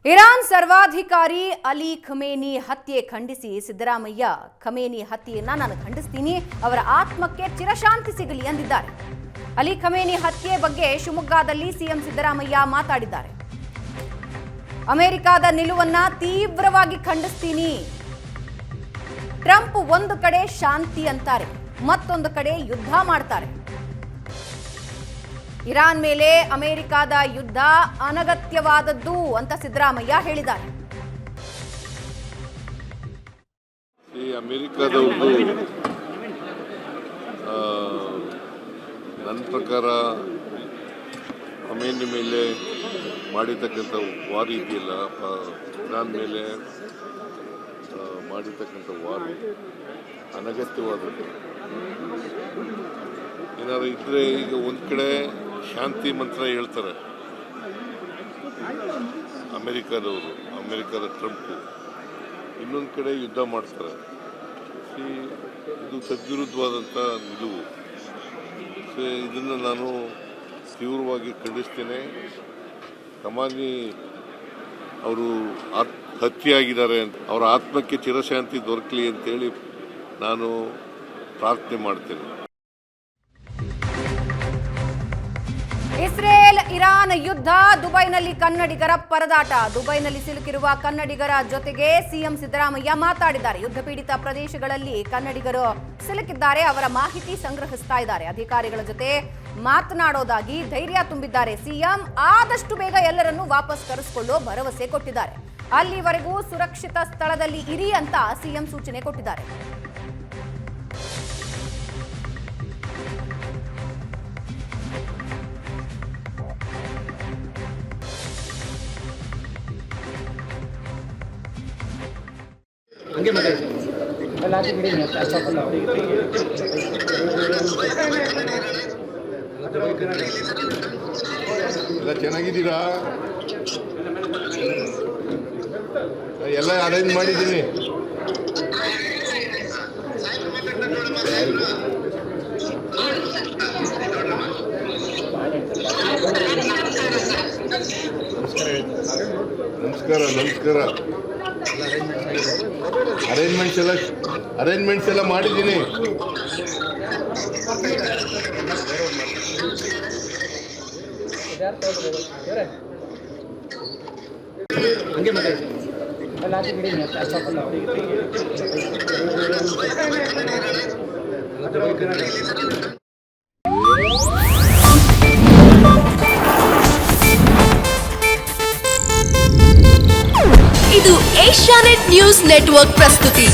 Iran ಸರ್ವಾಧಿಕಾರಿ Ali Khamenei ಹತ್ಯೆ ಖಂಡಿಸಿ ಸಿದ್ದರಾಮಯ್ಯ ಖಮೇನಿ ಹತ್ಯೆಯನ್ನ ನಾನು ಖಂಡಿಸ್ತೀನಿ, ಅವರ ಆತ್ಮಕ್ಕೆ ಚಿರಶಾಂತಿ ಸಿಗಲಿ ಎಂದಿದ್ದಾರೆ. ಅಲಿ ಖಮೇನಿ ಹತ್ಯೆ ಬಗ್ಗೆ ಶಿವಮೊಗ್ಗದಲ್ಲಿ ಸಿಎಂ ಸಿದ್ದರಾಮಯ್ಯ ಮಾತಾಡಿದ್ದಾರೆ. ಅಮೆರಿಕದ ನಿಲುವನ್ನ ತೀವ್ರವಾಗಿ ಖಂಡಿಸ್ತೀನಿ. ಟ್ರಂಪ್ ಒಂದು ಕಡೆ ಶಾಂತಿ ಅಂತಾರೆ, ಮತ್ತೊಂದು ಕಡೆ ಯುದ್ಧ ಮಾಡ್ತಾರೆ. ಇರಾನ್ ಮೇಲೆ ಅಮೆರಿಕದ ಯುದ್ಧ ಅನಗತ್ಯವಾದದ್ದು ಅಂತ ಸಿದ್ದರಾಮಯ್ಯ ಹೇಳಿದ್ದಾರೆ. ಈ ಅಮೆರಿಕದವ್ರದ್ದು ನನ್ನ ಪ್ರಕಾರ ಖಮೇನಿ ಮೇಲೆ ಮಾಡಿರ್ತಕ್ಕಂಥ ವಾರ್ ಇದೆಯಲ್ಲ, ಇರಾನ್ ಮೇಲೆ ಮಾಡಿರ್ತಕ್ಕಂಥ ವಾರ್ ಅನಗತ್ಯವಾದದ್ದು. ಏನಾದ್ರು ಇದ್ರೆ ಈಗ ಒಂದು ಕಡೆ ಶಾಂತಿ ಮಂತ್ರ ಹೇಳ್ತಾರೆ ಅಮೆರಿಕದವರು, ಅಮೆರಿಕದ ಟ್ರಂಪ್, ಇನ್ನೊಂದು ಕಡೆ ಯುದ್ಧ ಮಾಡ್ತಾರೆ. ಇದು ತದ್ವಿರುದ್ಧವಾದಂಥ ನಿಲುವು. ಇದನ್ನು ನಾನು ತೀವ್ರವಾಗಿ ಖಂಡಿಸ್ತೇನೆ. ಖಮೇನಿ ಅವರು ಹತ್ಯೆಯಾಗಿದ್ದಾರೆ ಅಂತ, ಅವರ ಆತ್ಮಕ್ಕೆ ಚಿರಶಾಂತಿ ದೊರಕಲಿ ಅಂತೇಳಿ ನಾನು ಪ್ರಾರ್ಥನೆ ಮಾಡ್ತೇನೆ. ಇಸ್ರೇಲ್ ಇರಾನ್ ಯುದ್ಧ, ದುಬೈನಲ್ಲಿ ಕನ್ನಡಿಗರ ಪರದಾಟ. ದುಬೈನಲ್ಲಿ ಸಿಲುಕಿರುವ ಕನ್ನಡಿಗರ ಜೊತೆಗೆ ಸಿಎಂ ಸಿದ್ದರಾಮಯ್ಯ ಮಾತಾಡಿದ್ದಾರೆ. ಯುದ್ಧ ಪೀಡಿತ ಪ್ರದೇಶಗಳಲ್ಲಿ ಕನ್ನಡಿಗರು ಸಿಲುಕಿದ್ದಾರೆ, ಅವರ ಮಾಹಿತಿ ಸಂಗ್ರಹಿಸ್ತಾ ಇದ್ದಾರೆ. ಅಧಿಕಾರಿಗಳ ಜೊತೆ ಮಾತನಾಡೋದಾಗಿ ಧೈರ್ಯ ತುಂಬಿದ್ದಾರೆ ಸಿಎಂ. ಆದಷ್ಟು ಬೇಗ ಎಲ್ಲರನ್ನೂ ವಾಪಸ್ ಕರೆಸಿಕೊಳ್ಳೋ ಭರವಸೆ ಕೊಟ್ಟಿದ್ದಾರೆ. ಅಲ್ಲಿವರೆಗೂ ಸುರಕ್ಷಿತ ಸ್ಥಳದಲ್ಲಿ ಇರಿ ಅಂತ ಸಿಎಂ ಸೂಚನೆ ಕೊಟ್ಟಿದ್ದಾರೆ. ಎಲ್ಲ ಚೆನ್ನಾಗಿದ್ದೀರಾ? ಎಲ್ಲ ಅರೇಂಜ್ ಮಾಡಿದ್ದೀನಿ. ನಮಸ್ಕಾರ ನಮಸ್ಕಾರ. ಅರೇಂಜ್ಮೆಂಟ್ಸ್ ಎಲ್ಲ ಮಾಡಿದ್ದೀನಿ. ಇದು ಏಷ್ಯಾನೆಟ್ ನ್ಯೂಸ್ ನೆಟ್ವರ್ಕ್ ಪ್ರಸ್ತುತಿ.